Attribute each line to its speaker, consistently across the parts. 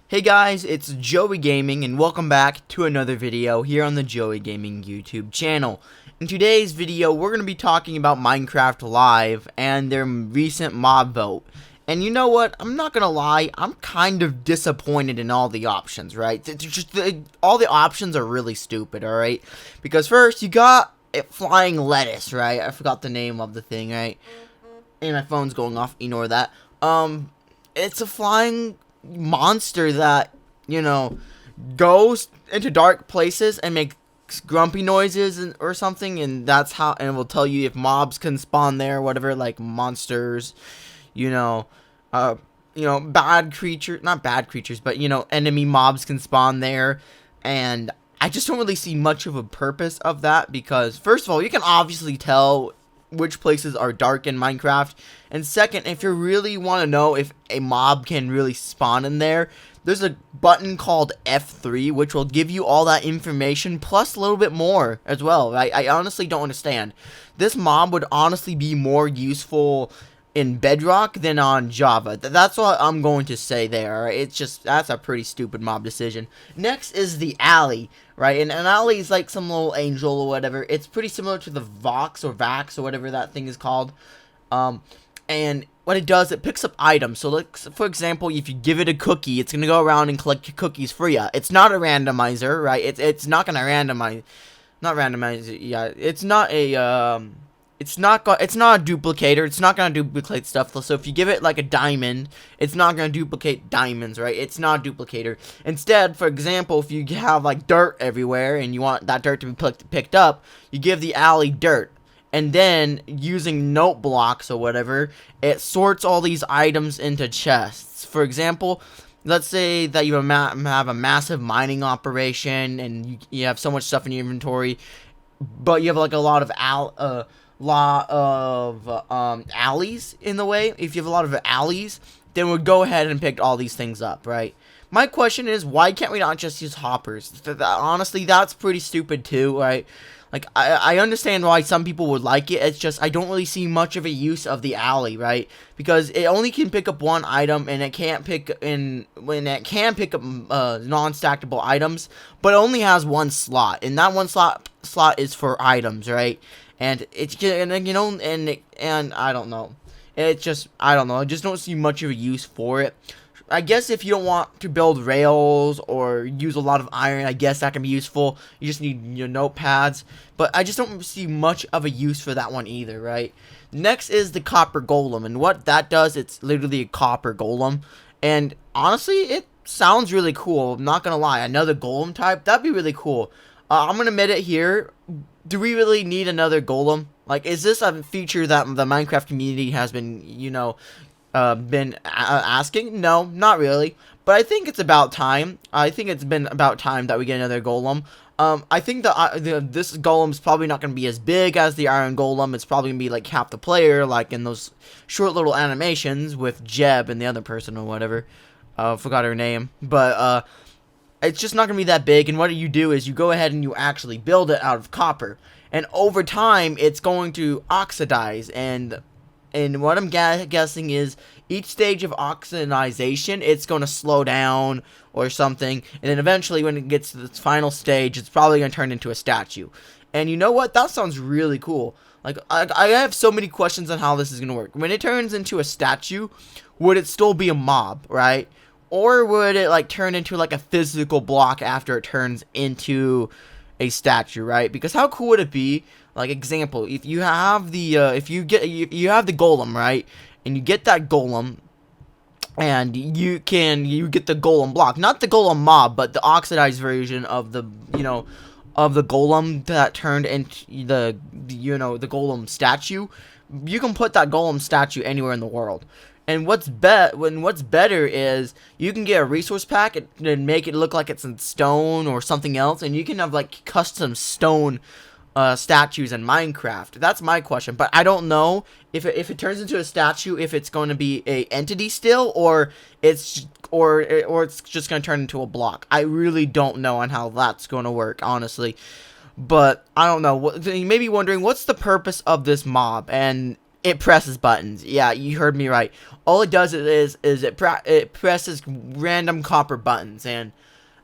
Speaker 1: Hey guys, it's Joey Gaming and welcome back to another video here on the Joey Gaming YouTube channel. In today's video, we're going to be talking about Minecraft Live and their recent mob vote. And you know what? I'm not going to lie, I'm kind of disappointed in all the options, right? All the options are really stupid, alright? Because first, you got flying lettuce, right? I forgot the name of the thing, right? And my phone's going off, ignore that. It's a flying monster that, goes into dark places and makes grumpy noises or something, and that's how, and it will tell you if mobs can spawn there or whatever, like monsters, bad creatures, not bad creatures, but, enemy mobs can spawn there. And I just don't really see much of a purpose of that, because first of all, you can obviously tell which places are dark in Minecraft, and second, if you really want to know if a mob can really spawn in there, there's a button called F3 which will give you all that information plus a little bit more as well. I honestly don't understand. This mob would honestly be more useful in Bedrock than on Java. That's what I'm going to say there. It's just, that's a pretty stupid mob decision. Next is the alley, right? And an alley is like some little angel or whatever. It's pretty similar to the Vox or Vax or whatever that thing is called. And what it does, it picks up items. So, like, for example, if you give it a cookie, it's gonna go around and collect your cookies for you. It's not a randomizer, right? It's not gonna randomize. Not randomize. Yeah, it's not a It's not a duplicator. It's not gonna duplicate stuff. So if you give it like a diamond, it's not gonna duplicate diamonds, right? It's not a duplicator. Instead, for example, if you have like dirt everywhere and you want that dirt to be picked up, you give the alley dirt, and then using note blocks or whatever, it sorts all these items into chests. For example, let's say that you have a massive mining operation and you have so much stuff in your inventory, but you have like a lot of alleys in the way. If you have a lot of alleys, then we'll go ahead and pick all these things up, right? My question is, why can't we not just use hoppers? Honestly, that's pretty stupid too, right? Like, I understand why some people would like it. It's just I don't really see much of a use of the alley, right? Because it only can pick up one item, and it can't pick up non-stackable items, but it only has one slot, and that one slot is for items, right? And it's just, and I don't know. It's just, I don't know. I just don't see much of a use for it. I guess if you don't want to build rails or use a lot of iron, I guess that can be useful. You just need your notepads. But I just don't see much of a use for that one either, right? Next is the copper golem. And what that does, it's literally a copper golem. And honestly, it sounds really cool. I'm not going to lie. Another golem type, that'd be really cool. I'm going to admit it here. Do we really need another golem? Like, is this a feature that the Minecraft community has been, asking? No, not really. But I think it's about time. I think it's been about time that we get another golem. I think this golem's probably not going to be as big as the iron golem. It's probably going to be like half the player, like in those short little animations with Jeb and the other person or whatever. Forgot her name. But, it's just not going to be that big, and what you do is you go ahead and you actually build it out of copper. And over time, it's going to oxidize, and what I'm guessing is each stage of oxidization, it's going to slow down or something, and then eventually when it gets to its final stage, it's probably going to turn into a statue. And you know what? That sounds really cool. Like, I have so many questions on how this is going to work. When it turns into a statue, would it still be a mob, right? Or would it like turn into like a physical block after it turns into a statue, right? Because how cool would it be? Like, example, if you have the you have the golem, right? And you get that golem, and you get the golem block, not the golem mob, but the oxidized version of the of the golem that turned into the golem statue. You can put that golem statue anywhere in the world. And what's better is you can get a resource pack and make it look like it's in stone or something else, and you can have like custom stone statues in Minecraft. That's my question, but I don't know if it turns into a statue, if it's going to be a entity still, or it's just going to turn into a block. I really don't know on how that's going to work, honestly. But I don't know. You may be wondering, what's the purpose of this mob? And It presses buttons. Yeah, you heard me right. All it does is it presses random copper buttons, and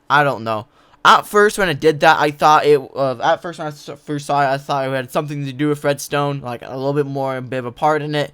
Speaker 1: I don't know. At first, when it did that, I thought it. At first, when I first saw it, I thought it had something to do with redstone, like a little bit more, a bit of a part in it.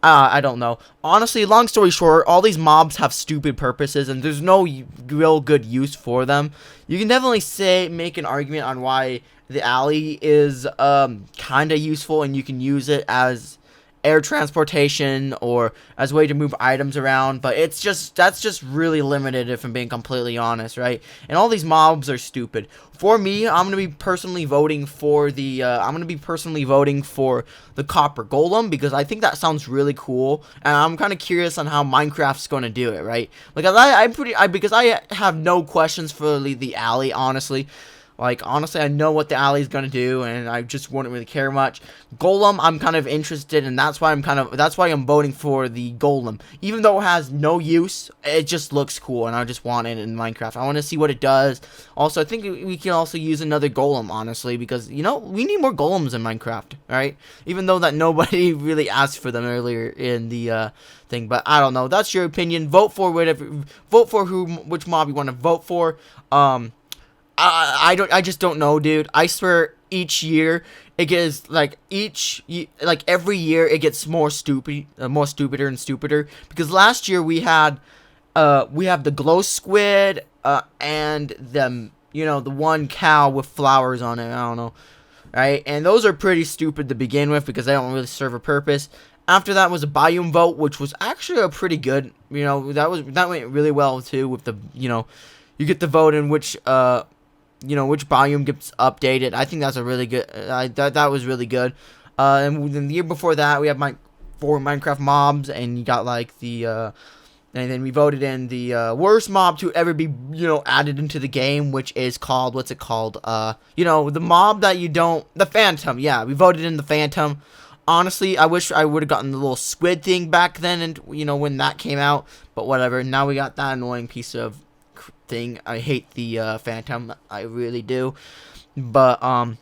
Speaker 1: I don't know. Honestly, long story short, all these mobs have stupid purposes, and there's no real good use for them. You can definitely make an argument on why the alley is kind of useful, and you can use it as air transportation or as a way to move items around, but that's just really limited, if I'm being completely honest, right? And all these mobs are stupid. For me, I'm gonna be personally voting for the copper golem, because I think that sounds really cool, and I'm kind of curious on how Minecraft's gonna do it, right? Like, because I have no questions for the alley, honestly. Like, honestly, I know what the alley is gonna do, and I just wouldn't really care much. Golem, I'm kind of interested, and that's why I'm voting for the golem. Even though it has no use, it just looks cool, and I just want it in Minecraft. I want to see what it does. Also, I think we can also use another golem, honestly, because, you know, we need more golems in Minecraft, right? Even though that nobody really asked for them earlier in the thing, but I don't know. That's your opinion. Vote for which mob you want to vote for. I just don't know, dude. I swear, each year it gets every year it gets more stupider and stupider. Because last year we have the glow squid, and the one cow with flowers on it. I don't know, right? And those are pretty stupid to begin with because they don't really serve a purpose. After that was a biome vote, which was actually a pretty good. That went really well too. With you get the vote in which which biome gets updated. I think that's a really good. That was really good. And then the year before that, we have four Minecraft mobs, and you got and then we voted in the worst mob to ever be added into the game, which is called, what's it called? The mob that the Phantom. Yeah, we voted in the Phantom. Honestly, I wish I would have gotten the little squid thing back then, and when that came out. But whatever. Now we got that annoying piece of thing. I hate the Phantom. I really do. But I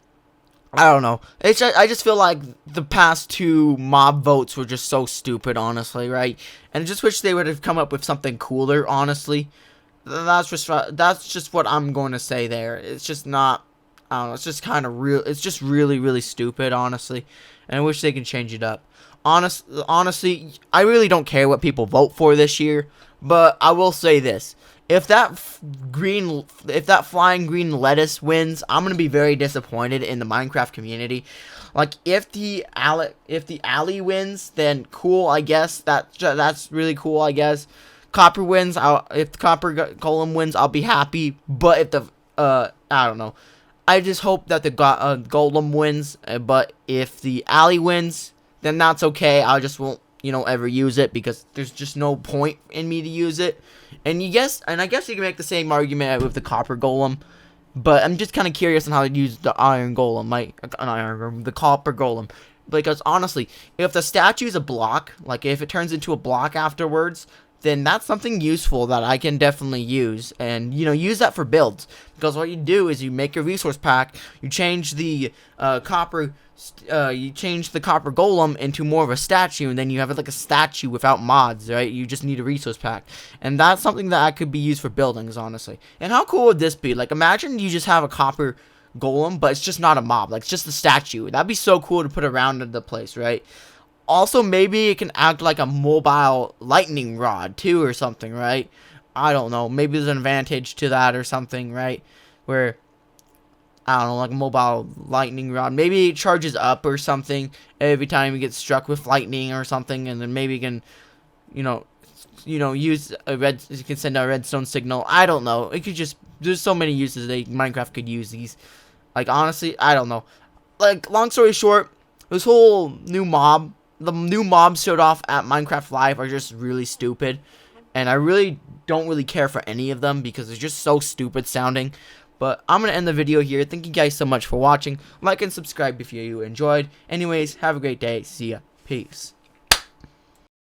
Speaker 1: don't know. I just feel like the past two mob votes were just so stupid, honestly, right? And I just wish they would have come up with something cooler, honestly. That's just what I'm going to say there. It's just not. I don't know. It's just kind of real. It's just really, really stupid, honestly. And I wish they could change it up. Honestly, I really don't care what people vote for this year. But I will say this. If that flying green lettuce wins, I'm gonna be very disappointed in the Minecraft community. Like, if the alley wins, then cool, I guess. That's really cool, I guess. Copper wins. If the copper golem wins, I'll be happy. But if the I don't know. I just hope that the golem wins. But if the alley wins, then that's okay. I just won't ever use it, because there's just no point in me to use it. And I guess you can make the same argument with the copper golem, but I'm just kind of curious on how to use the iron golem, the copper golem, because honestly, if the statue is a block, like if it turns into a block afterwards, then that's something useful that I can definitely use, and use that for builds. Because what you do is you make a resource pack, you change the copper golem into more of a statue, and then you have it like a statue without mods, right? You just need a resource pack, and that's something that could be used for buildings, honestly. And how cool would this be? Like, imagine you just have a copper golem, but it's just not a mob, like it's just a statue. That'd be so cool to put around the place, right? Also, maybe it can act like a mobile lightning rod, too, or something, right? I don't know. Maybe there's an advantage to that or something, right? Where, I don't know, like a mobile lightning rod. Maybe it charges up or something every time you get struck with lightning or something. And then maybe you can, use you can send a redstone signal. I don't know. It could just, there's so many uses that Minecraft could use these. Like, honestly, I don't know. Like, long story short, this whole the new mobs showed off at Minecraft Live are just really stupid, and I really don't really care for any of them because they're just so stupid sounding. But I'm gonna end the video here. Thank you guys so much for watching. Like and subscribe if you enjoyed. Anyways, have a great day. See ya. Peace.